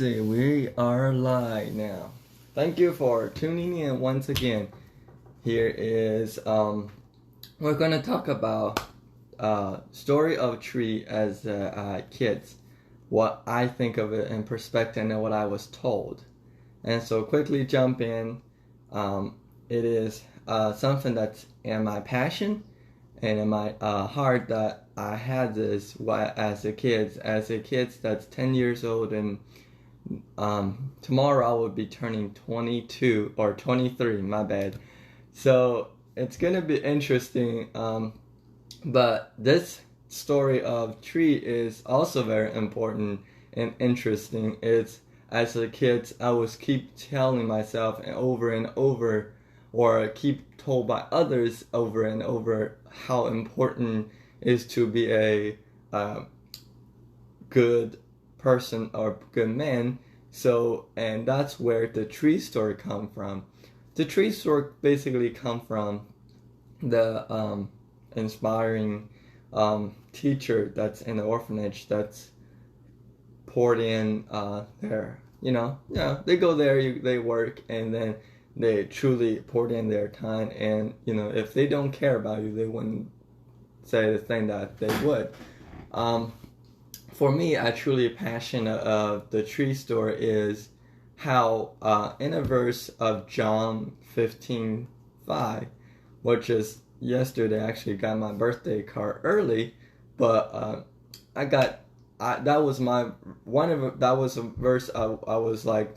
see, we are live now. Thank you for tuning in once again. Here is we're gonna talk about story of tree as kids, what I think of it in perspective and what I was told. And so quickly jump in. It is something that's in my passion and in my heart that I had this as a kid. As a kid that's 10 years old, and tomorrow I will be turning 22 or 23. My bad. So it's gonna be interesting. But this story of tree is also very important and interesting. It's as a kid I was keep telling myself over and over, or keep told by others over and over, how important is to be a good person or good man. So, and that's where the tree story come from. The tree story basically come from the inspiring teacher that's in the orphanage that's poured in they go there, they work, and then they truly poured in their time. And if they don't care about you, they wouldn't say the thing that they would. For me, I truly passionate of the tree story is how in a verse of John 15:5, which is yesterday, I actually got my birthday card early, but that was a verse I was like,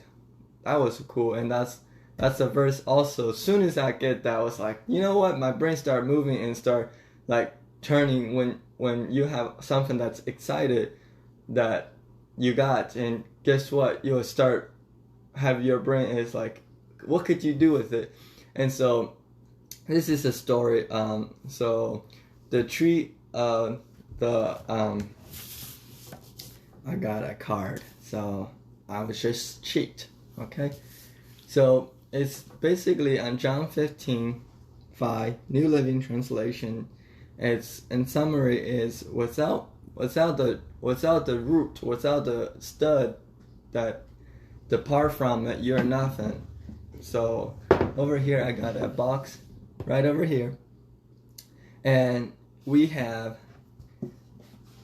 that was cool. And that's a verse also. As soon as I get that, I was like, you know what, my brain started moving and start like turning when you have something that's excited that you got, and guess what, you'll start have your brain is like, what could you do with it? And so this is a story. So the tree, I got a card, so I was just cheat. Okay, so it's basically on John 15:5, New Living Translation. It's in summary is without the root, without the stud that depart from it, you're nothing. So over here I got a box right over here, and we have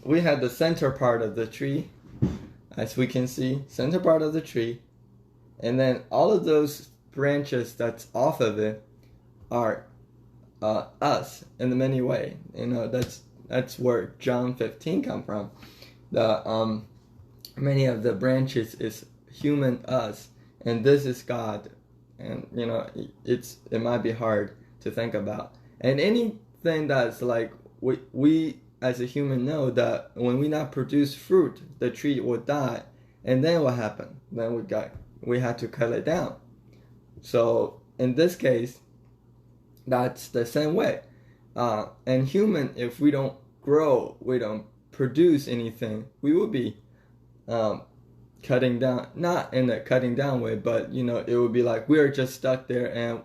the center part of the tree, as we can see, center part of the tree, and then all of those branches that's off of it are us in many way. That's where John 15 come from. The many of the branches is human us, and this is God. And it might be hard to think about. And anything that's like we as a human know that when we not produce fruit, the tree will die. And then what happened? Then we had to cut it down. So in this case, that's the same way. And human, if we don't grow, we don't produce anything, we will be cutting down, not in a cutting down way, but it would be like we're just stuck there, and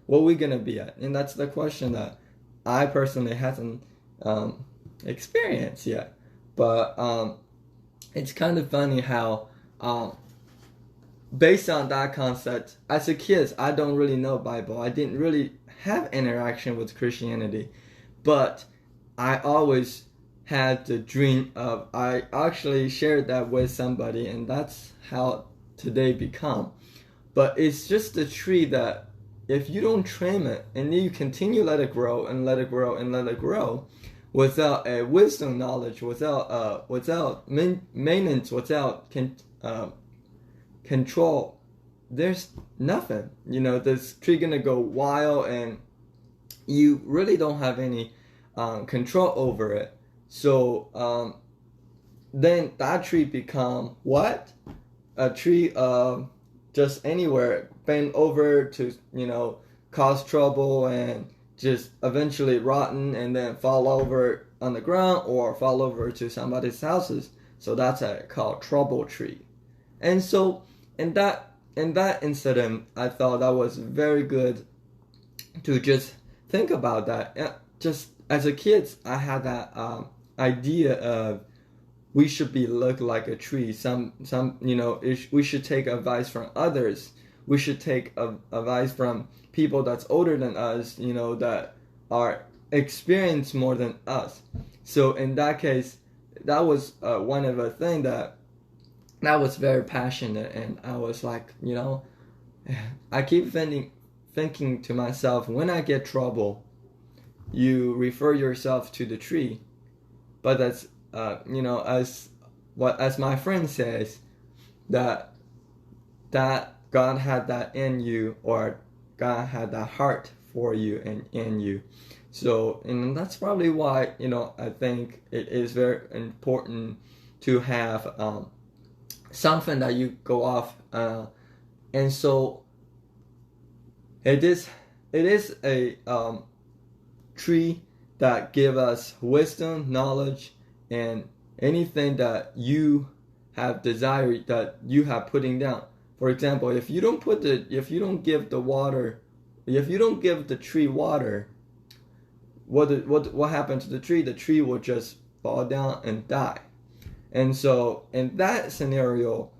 what we gonna be at? And that's the question that I personally hasn't experienced yet. But it's kind of funny how based on that concept, as a kid, I don't really know Bible. I didn't really have interaction with Christianity, but I always had the dream of, I actually shared that with somebody, and that's how today become. But it's just a tree that if you don't trim it and you continue let it grow and let it grow and let it grow without a wisdom knowledge, without maintenance, without control, there's nothing. This tree gonna go wild, and you really don't have any control over it. So then that tree become what? A tree just anywhere, bend over to cause trouble, and just eventually rotten, and then fall over on the ground or fall over to somebody's houses. So that's called trouble tree. And so in that incident, I thought that was very good to just think about that. Just as a kid, I had that idea of we should be look like a tree. Some we should take advice from others. We should take advice from people that's older than us, that are experienced more than us. So in that case, that was one of the things that was very passionate, and I was like, I keep thinking to myself, when I get trouble, you refer yourself to the tree, but that's as my friend says, that God had that in you, or God had that heart for you and in you. So, and that's probably why, I think it is very important to have something that you go off. And so it is a tree that give us wisdom, knowledge, and anything that you have desired, that you have putting down. For example, if you don't give the tree water, what happened to the tree? The tree will just fall down and die. And so in that scenario,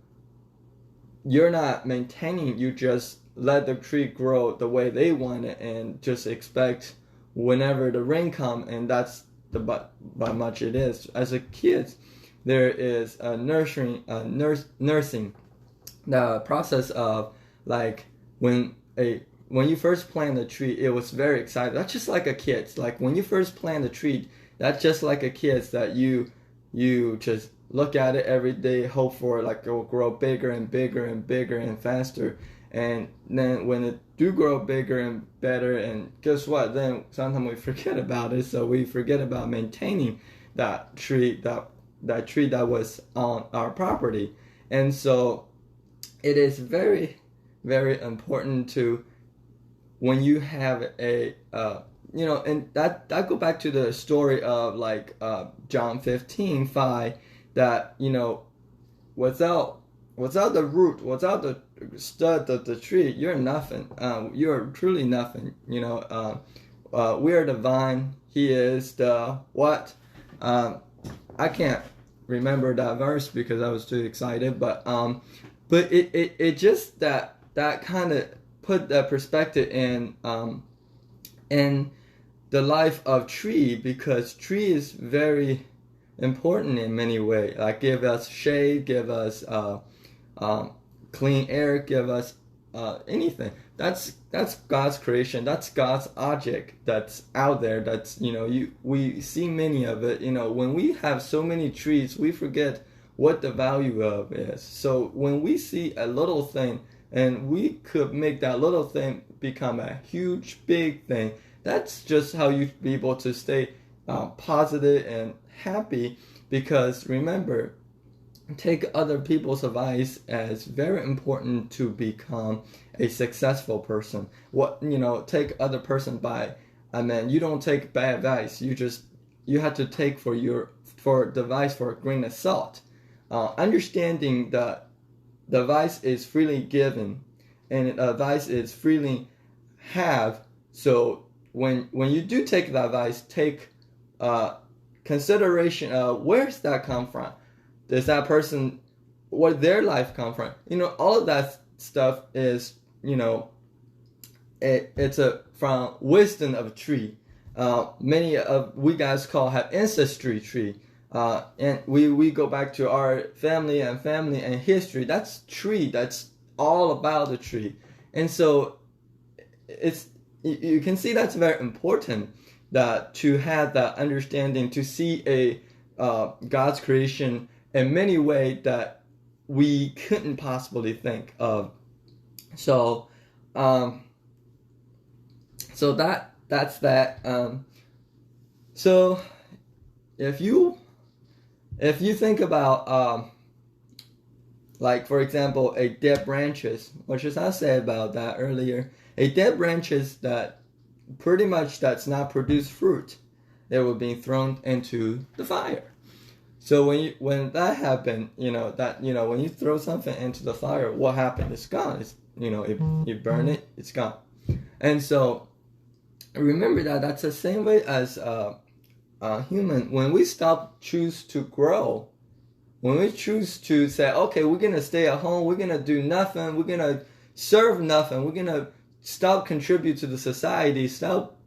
you're not maintaining, you just let the tree grow the way they want it and just expect whenever the rain comes, and that's but much it is. As a kid, there is a nursing the process of, like, when you first plant a tree, it was very exciting. That's just like a kid. Like when you first plant a tree, that's just like a kid, that you just look at it every day, hope for it, like it will grow bigger and bigger and bigger and faster. And then when it do grow bigger and better, and guess what? Then sometimes we forget about it. So we forget about maintaining that tree, that tree that was on our property. And so it is very, very important to, when you have a and that go back to the story of, like, John 15:5, that without the root, without the stud of the tree, you're nothing. You're truly nothing. We are the vine. He is the what? I can't remember that verse because I was too excited. But it just that kind of put that perspective in the life of tree, because tree is very important in many ways. Like, give us shade, give us clean air, give us anything. That's God's creation. That's God's object that's out there. That's we see many of it. When we have so many trees, we forget what the value of is. So when we see a little thing, and we could make that little thing become a huge, big thing, that's just how you be able to stay positive and happy. Because remember, take other people's advice as very important to become a successful person. Take other person by, you don't take bad advice. You have to take for the advice for a grain of salt. Understanding that the advice is freely given, and advice is freely have. So when you do take the advice, take consideration of where's that come from. Does that person, where their life come from? All of that stuff is, it's from wisdom of tree. Many of we guys have ancestry tree. And we go back to our family and history. That's tree. That's all about the tree. And so you can see that's very important, that to have that understanding, to see a God's creation in many ways that we couldn't possibly think of. So that's that. So if you think about like, for example, a dead branches, which is I said about that earlier, a dead branches that pretty much that's not produced fruit, they were being thrown into the fire. So when that happened, when you throw something into the fire, what happened? It's gone. It's you burn it, it's gone. And so remember that's the same way as human. When we choose to grow, when we choose to say, okay, we're gonna stay at home, we're gonna do nothing, we're gonna serve nothing, we're gonna stop contribute to the society, stop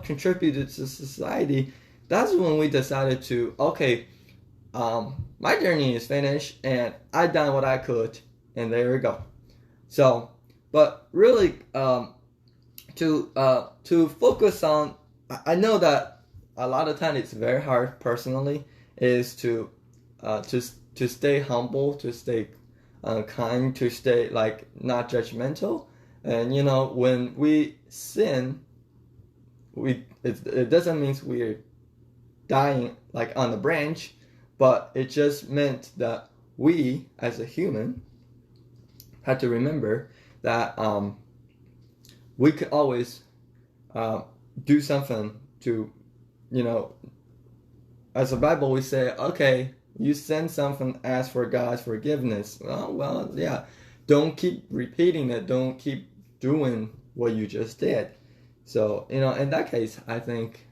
contributing to society, that's when we decided to, okay, my journey is finished and I done what I could, and there we go. So, but really, to focus on, I know that a lot of time it's very hard personally, is to stay humble, to stay kind, to stay like not judgmental, and when we sin, it doesn't mean we're dying like on the branch, but it just meant that we as a human had to remember that we could always do something to, as the Bible we say, okay, you send something, ask for God's forgiveness. Well, yeah, don't keep repeating it, don't keep doing what you just did. So, in that case, I think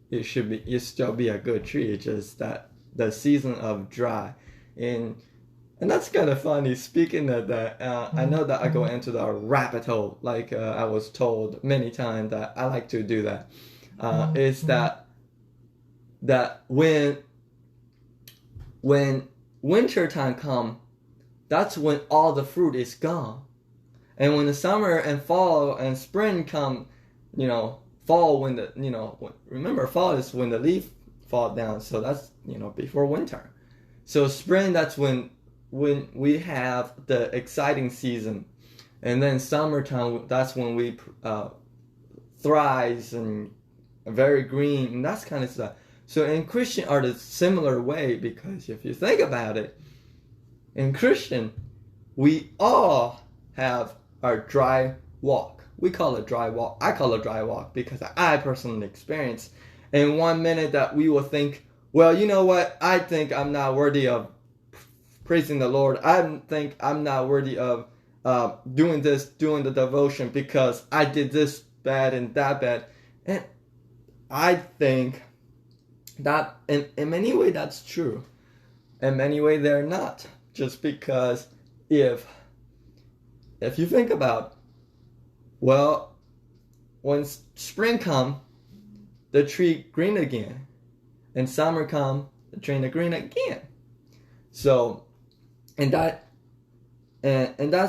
it still be a good tree. It's just that the season of dry. And that's kind of funny. Speaking of that, I know that I go into the rabbit hole, like I was told many times that I like to do that. Is that when winter time come, that's when all the fruit is gone. And when the summer and fall and spring come, fall when remember fall is when the leaf fall down, so that's before winter. So spring, that's when we have the exciting season, and then summertime, that's when we thrives and very green, and that's kind of stuff. So in Christian are the similar way, because if you think about it, in Christian we all have our dry walk. We call it dry walk. I call it dry walk because I personally experienced in 1 minute that we will think, well, you know what? I think I'm not worthy of praising the Lord. I think I'm not worthy of doing the devotion because I did this bad and that bad. And I think that in many ways that's true. In many ways they're not. Just because if you think about, well, when spring come, the tree green again, and summer come, the tree green again. So, in that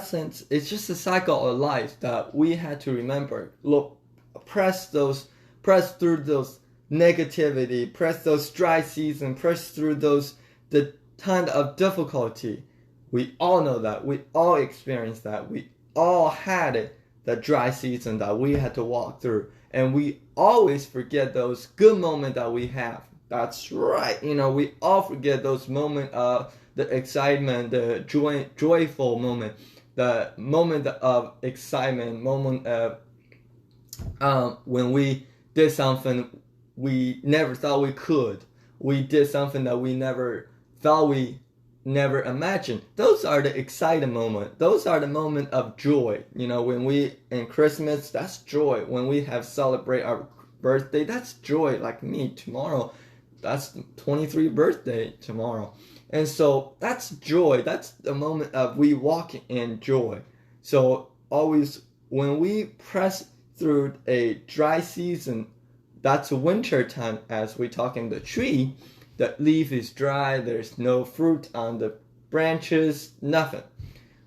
sense, it's just a cycle of life that we had to remember. Look, press through those negativity, press those dry seasons, press through the time of difficulty. We all know that. We all experienced that. We all had it, the dry season that we had to walk through. And we always forget those good moments that we have. That's right. We all forget those moments of the excitement, the joyful moment, the moment of excitement, moment of when we did something we never thought we could. We did something that we never thought we never imagined. Those are the exciting moments. Those are the moments of joy. When we in Christmas, that's joy. When we have celebrate our birthday, that's joy. Like me tomorrow, that's 23rd birthday tomorrow. And so that's joy. That's the moment of we walk in joy. So always when we press through a dry season, that's winter time, as we talk in the tree. The leaf is dry, there's no fruit on the branches, nothing.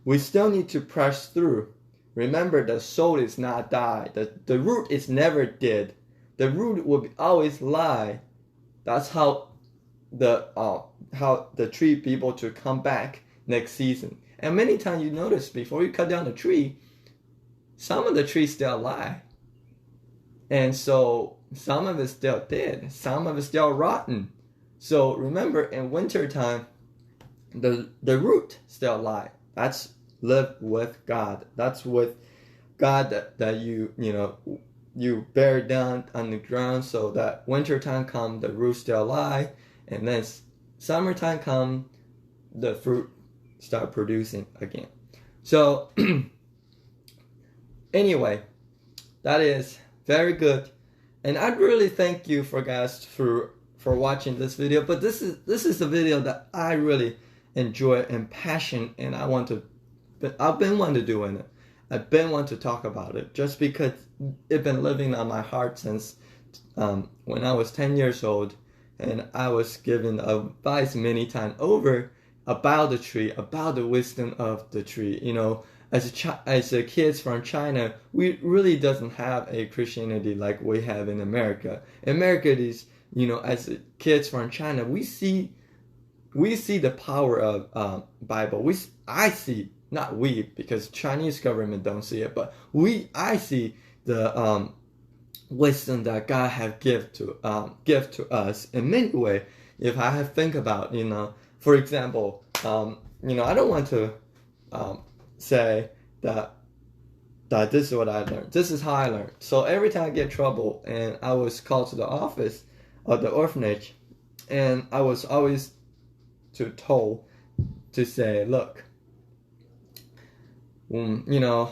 We still need to press through. Remember, the soul is not die. The root is never dead. The root will always lie. That's how the tree be able to come back next season. And many times you notice before you cut down the tree, some of the trees still lie. And so some of it's still dead, some of it's still rotten. So remember, in winter time, the root still lie. That's live with God. That's with God that you bear down on the ground, so that winter time come, the root still lie, and then summertime come, the fruit start producing again. So anyway, that is very good, and I'd really thank you for guys for for watching this video. But this is a video that I really enjoy and passion, and I've been wanting to do it. I've been wanting to talk about it just because it's been living on my heart since when I was 10 years old, and I was given advice many times over about the tree, about the wisdom of the tree. You know, as a kids from China, we really doesn't have a Christianity like we have in America. America is, you know, as kids from China, we see the power of Bible. I see, not we, because Chinese government don't see it, but I see the wisdom that God have give to us in many ways. If I have think about, you know, for example, you know, I don't want to say that this is what I learned. This is how I learned. So every time I get trouble and I was called to the office of the orphanage, and I was always told to say, look, you know,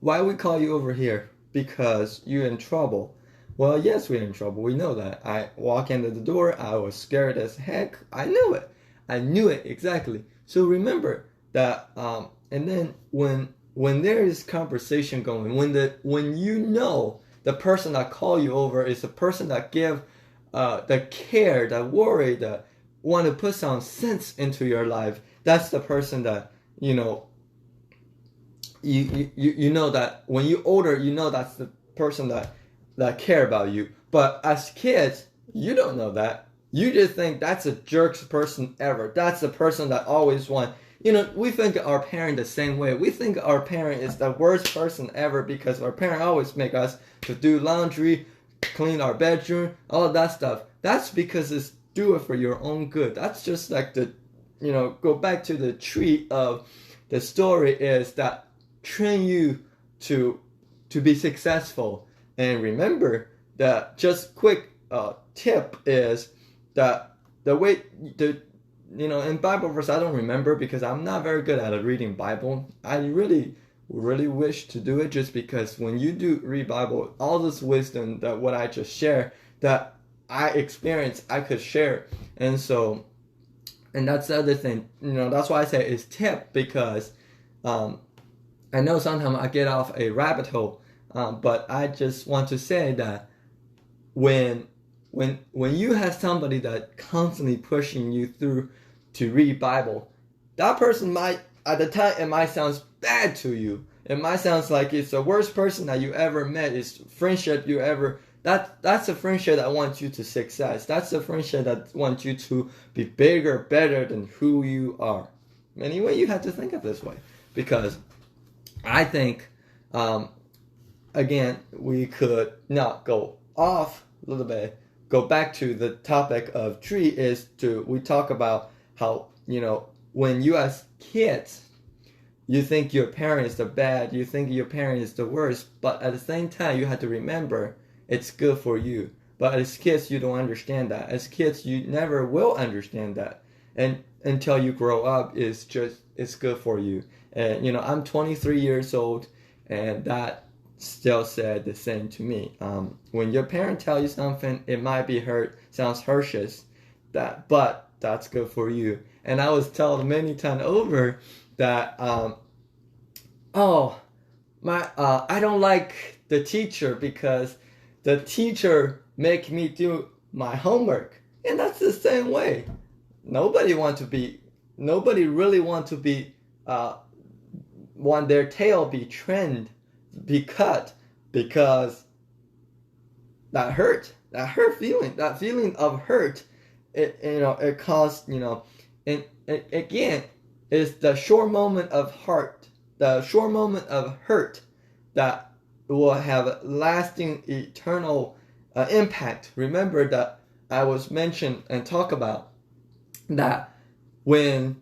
why we call you over here? Because you're in trouble. Well, yes, we're in trouble. We know that. I walk into the door. I was scared as heck. I knew it. I knew it exactly. So remember that. And then when there is conversation going, when you know the person that call you over is the person that give the care, that worry, that want to put some sense into your life, that's the person that, you know, you know that when you older, you know that's the person that care about you. But as kids, you don't know that. You just think that's a jerk person ever. That's the person that always want. You know, we think our parent the same way. We think our parent is the worst person ever because our parent always make us to do laundry, clean our bedroom, all of that stuff. That's because it's do it for your own good. That's just like the, you know, go back to the tree of the story is that train you to be successful. And remember that just quick tip is that the way you know, in Bible verse I don't remember because I'm not very good at reading Bible. I really wish to do it just because when you do read Bible, all this wisdom that what I just share that I experienced, I could share. And so, and that's the other thing, you know, that's why I say it's tip because I know sometimes I get off a rabbit hole, but I just want to say that when you have somebody that constantly pushing you through to read Bible, that person might, at the time, it might sound bad to you. It might sound like it's the worst person that you ever met. It's friendship you ever. That's a friendship that wants you to success. That's a friendship that wants you to be bigger, better than who you are. Anyway, you have to think of this way because I think, again, we could not go off a little bit. Go back to the topic of tree is we talk about how, you know, when you as kids, you think your parent is the bad, you think your parent is the worst, but at the same time, you have to remember it's good for you. But as kids, you don't understand that. As kids, you never will understand that. And until you grow up, it's good for you. And, you know, I'm 23 years old, and that still said the same to me. When your parent tell you something, it might be sounds harshest, but that's good for you. And I was told many times over that, I don't like the teacher because the teacher make me do my homework. And that's the same way. Nobody really want to be, want their tail be trimmed, be cut, because that feeling of hurt, it caused, you know, and again, it's the short moment of hurt that will have lasting eternal impact. Remember that I was mentioned and talk about that when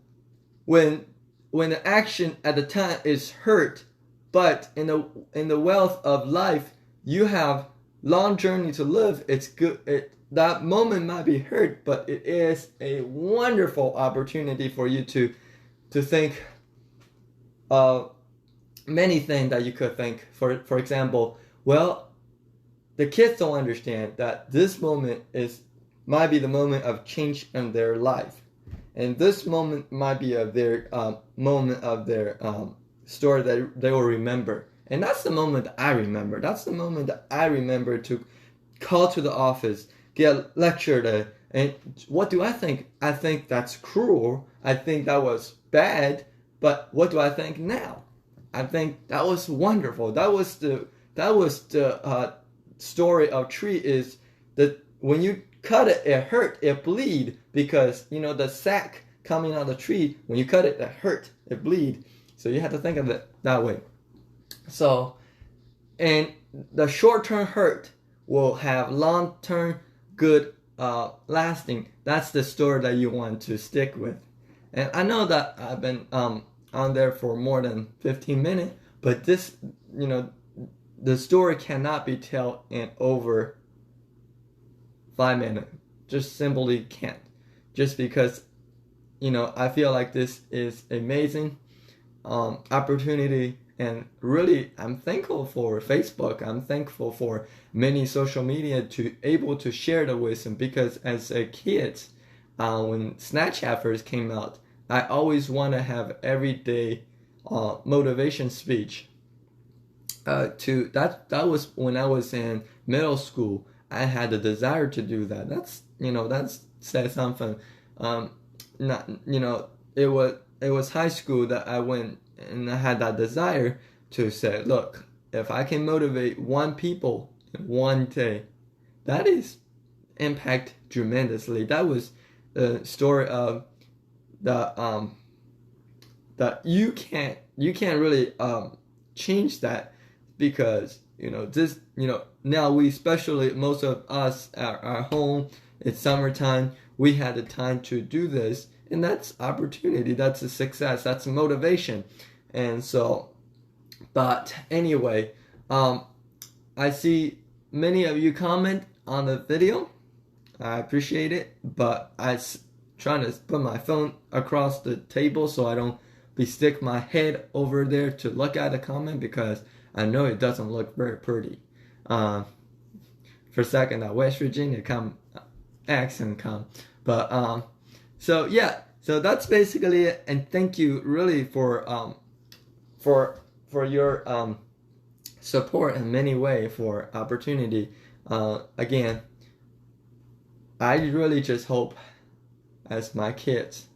the action at the time is hurt, but in the wealth of life you have long journey to live. It's good. That moment might be hurt, but it is a wonderful opportunity for you to think of many things that you could think. For example, well, the kids don't understand that this moment might be the moment of change in their life, and this moment might be of their moment of their story that they will remember. And that's the moment that I remember. That's the moment that I remember to call to the office, get lectured. And what do I think? I think that's cruel. I think that was bad. But what do I think now? I think that was wonderful. That was the story of tree, is that when you cut it, it hurt, it bleed, because the sack coming out of the tree, when you cut it hurt, it bleed. So you have to think of it that way. So, and the short-term hurt will have long-term good lasting. That's the story that you want to stick with. And I know that I've been on there for more than 15 minutes, but this, the story cannot be told in over 5 minutes. Just simply can't. Just because, I feel like this is amazing opportunity. And really, I'm thankful for Facebook. I'm thankful for many social media to able to share the wisdom. Because as a kid, when Snapchat first came out, I always want to have everyday motivation speech. That was when I was in middle school. I had the desire to do that. That's said something. It was high school that I went. And I had that desire to say, look, if I can motivate one people in one day, that is impact tremendously. That was the story of that you can't really change that, because now we, especially most of us are home. It's summertime. We had the time to do this, and that's opportunity. That's a success. That's a motivation. And so, but anyway, I see many of you comment on the video. I appreciate it, but I trying to put my phone across the table so I don't stick my head over there to look at the comment, because I know it doesn't look very pretty. For a second, that West Virginia accent come, but so yeah, so that's basically it. And thank you really for your support in many ways, for opportunity. Again, I really just hope, as my kids,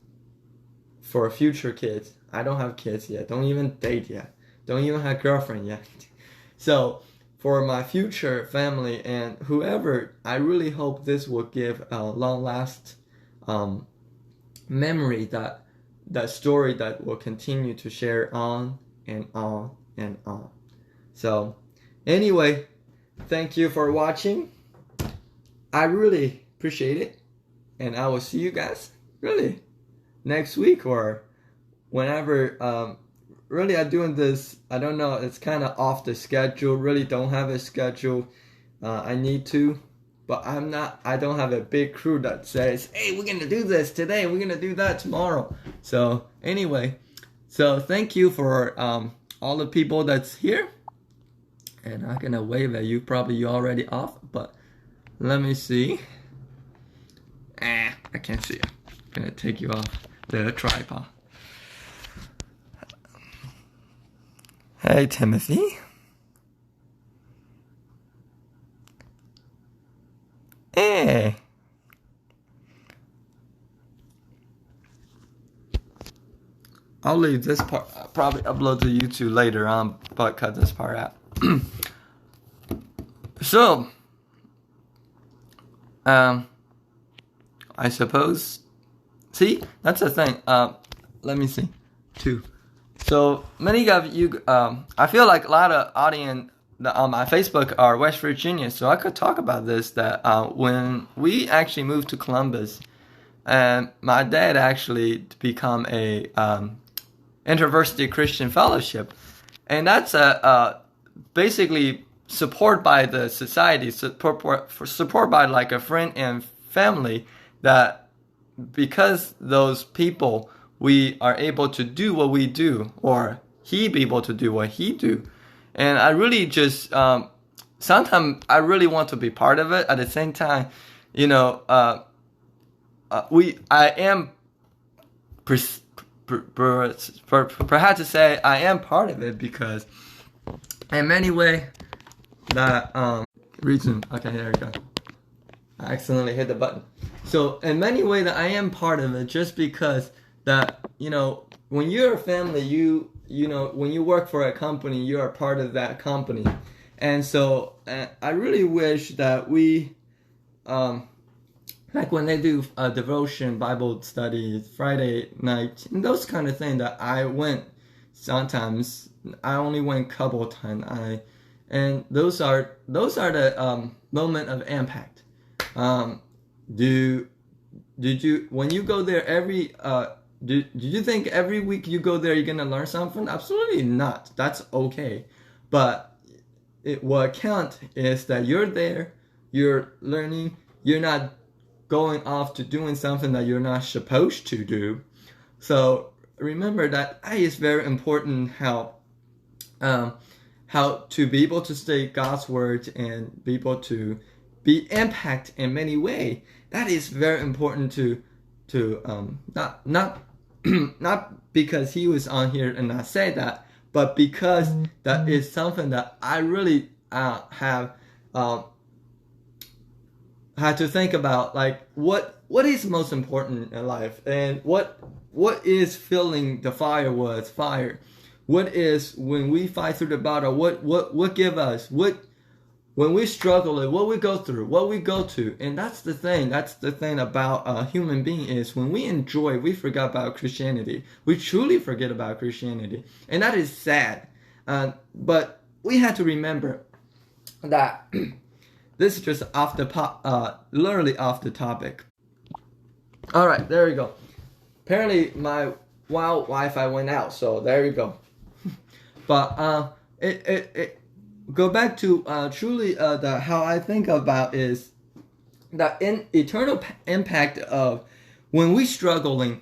for future kids. I don't have kids yet. Don't even date yet. Don't even have girlfriend yet. So for my future family and whoever, I really hope this will give a long-last memory, that story that will continue to share on and on and on. So anyway, thank you for watching. I really appreciate it, and I will see you guys really next week or whenever. Really, I'm doing this, I don't know, it's kind of off the schedule. Really don't have a schedule. I need to, but I don't have a big crew that says, hey, we're gonna do this today, we're gonna do that tomorrow. So anyway, so thank you for all the people that's here. And I'm gonna wave at you. Probably you already off, but let me see. I can't see you. I'm gonna take you off the tripod. Hey, Timothy. Hey. I'll leave this part. I'll probably upload to YouTube later on, but cut this part out. So, I suppose. See, that's the thing. Let me see. 2. So many of you, I feel like a lot of audience on my Facebook are West Virginia, so I could talk about this. That when we actually moved to Columbus, and my dad actually become a InterVarsity Christian Fellowship, and that's basically support by the society, support by like a friend and family, that because those people, we are able to do what we do, or he be able to do what he do. And I really just, sometimes I really want to be part of it. At the same time, I am perhaps to say I am part of it, because in many ways that reason. Okay, there we go. I accidentally hit the button. So in many ways that I am part of it, just because that when you're a family, when you work for a company, you are part of that company. And so I really wish that we like when they do devotion Bible studies Friday night and those kind of things, that I went sometimes. I only went a couple of times. And those are the moment of impact. Did you, when you go there did you think every week you go there you're gonna learn something? Absolutely not. That's okay. But what counts is that you're there, you're learning, you're not going off to doing something that you're not supposed to do. So remember that is very important, how to be able to say God's word and be able to be impact in many ways. That is very important to not not because he was on here and I say that, but because that is something that I really have had to think about, like what is most important in life, and what is filling the fire with fire. What is, when we fight through the battle, what give us, when we struggle, what we go through, what we go to. And that's the thing about a human being, is when we enjoy, we forget about Christianity. We truly forget about Christianity. And that is sad. But we have to remember that this is just literally off the topic. All right, there we go. Apparently my wild Wi-Fi went out, so there you go. But it go back to truly how I think about is the eternal impact of when we struggling,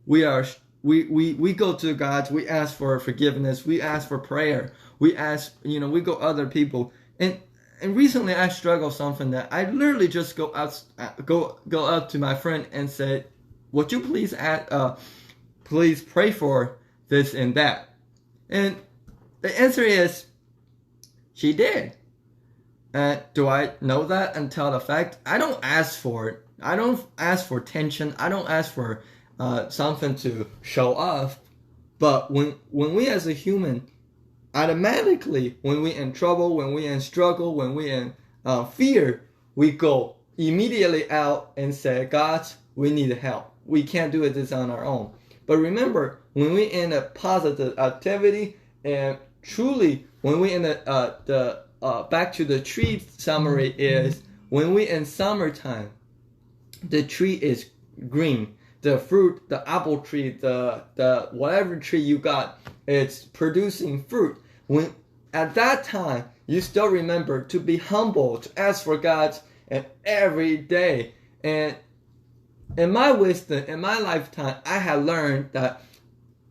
we go to God, we ask for forgiveness, we ask for prayer, we ask, we go other people. And recently I struggled something that I literally just go up to my friend and say, would you please please pray for this and that? And the answer is, she did. Do I know that until the fact? I don't ask for it. I don't ask for attention. I don't ask for something to show off. But when we as a human, automatically, when we in trouble, when we in struggle, when we in fear, we go immediately out and say, God, we need help. We can't do this on our own. But remember, when we in a positive activity, and truly, when we in the back to the tree summary, is when we in summertime, the tree is green. The fruit, the apple tree, the whatever tree you got, it's producing fruit. When at that time, you still remember to be humble, to ask for God, and every day. And in my wisdom, in my lifetime, I have learned that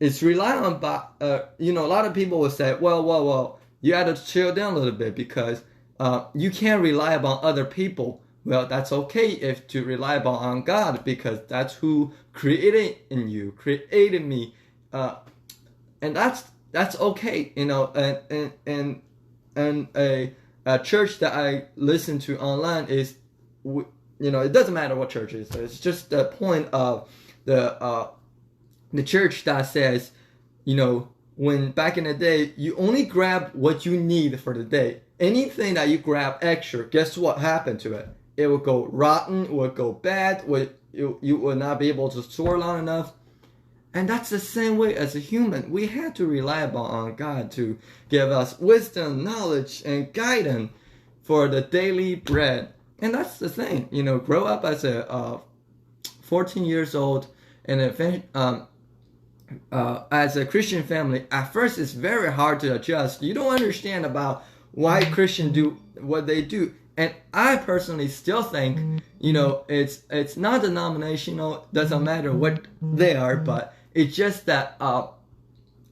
it's relying on, a lot of people will say, well, you have to chill down a little bit, because you can't rely upon other people. Well, that's okay if to rely upon God, because that's who created me, and that's okay, and a church that I listen to online is, it doesn't matter what church it is. It's just the point of the church that says, when back in the day, you only grab what you need for the day. Anything that you grab extra, guess what happened to it? It will go rotten, it will go bad, you will not be able to store long enough. And that's the same way as a human. We have to rely upon God to give us wisdom, knowledge, and guidance for the daily bread. And that's the thing, grow up as a 14 years old, and as a Christian family, at first it's very hard to adjust. You don't understand about why Christians do what they do. And I personally still think, it's not denominational, doesn't matter what they are, but it's just that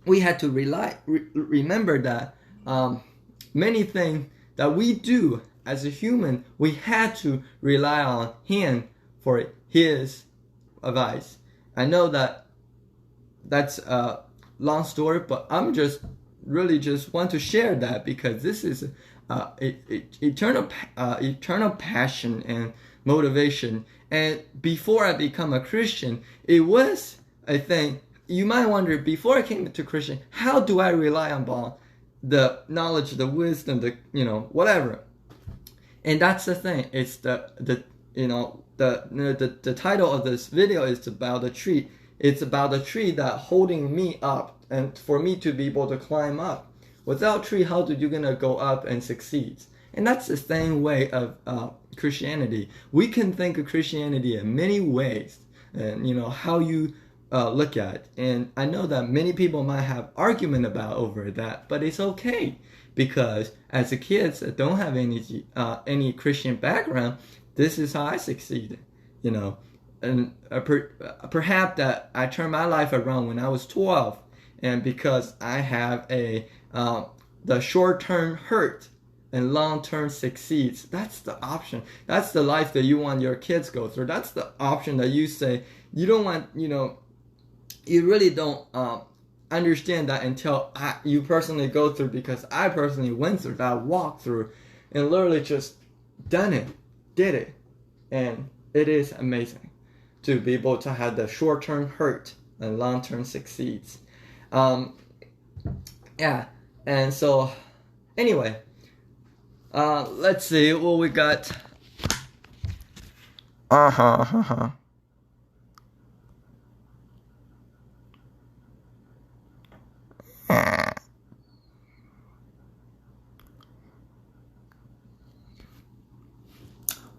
we had to remember that many things that we do as a human, we had to rely on him for his advice. I know that's a long story, but I'm just really just want to share that because this is eternal passion and motivation. And before I become a Christian, it was a thing. You might wonder, before I came to Christian, how do I rely on the knowledge, the wisdom, the whatever. And that's the thing. It's the title of this video is about the tree. It's about the tree that holding me up and for me to be able to climb up. Without tree, how do you gonna go up and succeed? And that's the same way of Christianity. We can think of Christianity in many ways, and how you look at it. And I know that many people might have argument about over that, but it's okay because as a kids that don't have any Christian background, this is how I succeeded, and perhaps that I turned my life around when I was 12, and because I have the short-term hurt and long-term succeeds. That's the option. That's the life that you want your kids go through. That's the option that you say you don't want. You really don't understand that until you personally go through, because I personally went through that, walked through, and literally just did it, and it is amazing to be able to have the short-term hurt and long-term succeeds. And so anyway, let's see what we got.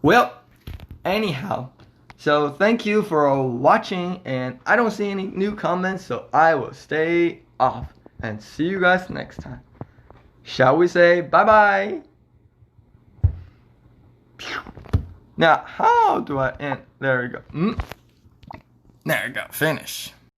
Well, anyhow, so thank you for watching, and I don't see any new comments, so I will stay off and see you guys next time. Shall we say bye-bye? Now, how do I end? There we go. There we go. Finish.